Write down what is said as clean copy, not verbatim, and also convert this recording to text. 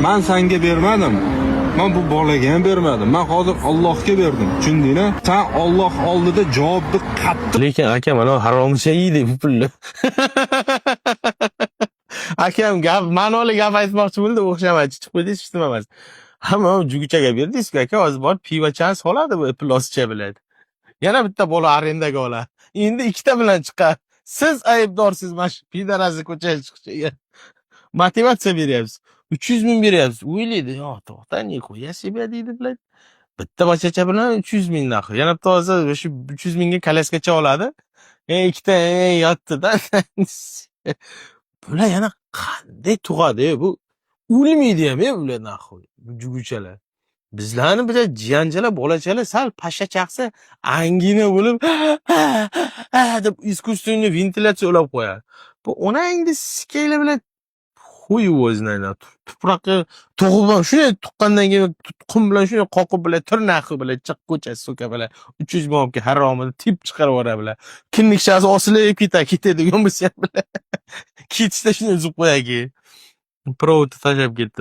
Men senga bermadim. Men bu bolaga ham bermadim. Men hozir Allohga berdim. Tushundingmi? Sen Alloh oldida javobni qattiq. Lekin aka mana haromcha yeydi bu pulni. Akam gap, ma'noli gap aytmoqchi bo'ldi, o'xshamadi. Chiqib qo'ydingiz, hech nima emas. Hamma juguchaga berdingiz-ku aka, hozir bor pivochani soladi bu ploscha biladi. Yana bitta bola arendaga oladi. Endi ikkita bilan chiqar. Siz aybdorsiz mana shu pidarazni ko'chaga chiqishiga. Motivatsiya beryapsiz. 300 ming beryapsiz. O'ylaydi, "Yo, to'xta, ne qo'ya себя" deydi bilan. Bitta bochacha bilan 300 ming narxi. Yana bitta hozir shu 300 mingga kolyaskacha oladi. Ikkita yotdi-da. Bular yana qanday tug'adi bu? O'lmaydi ham bular naxoy. Bu juguchalar. Bizlarni bir jiyanchalar, bolachalar sal pashsha chaqsa, angina bo'lib deb искусственный ventilyatsiya ulab qo'yadi. Bu onangni sikaylar bilan xuy o'znaylar. Tuproqqa tug'ib shunday tuqqandan keyin qum bilan shunday qoqib bilan tirnaqi bilan chiq ko'chasi so'ka bilan 300 mingga haromini tip chiqarib yuboradi. Kinnikchasi osilib ketadigan bo'lsa ham bilan. Ketishda shunday uzib qo'yagi. Provodni tashlab ketdi.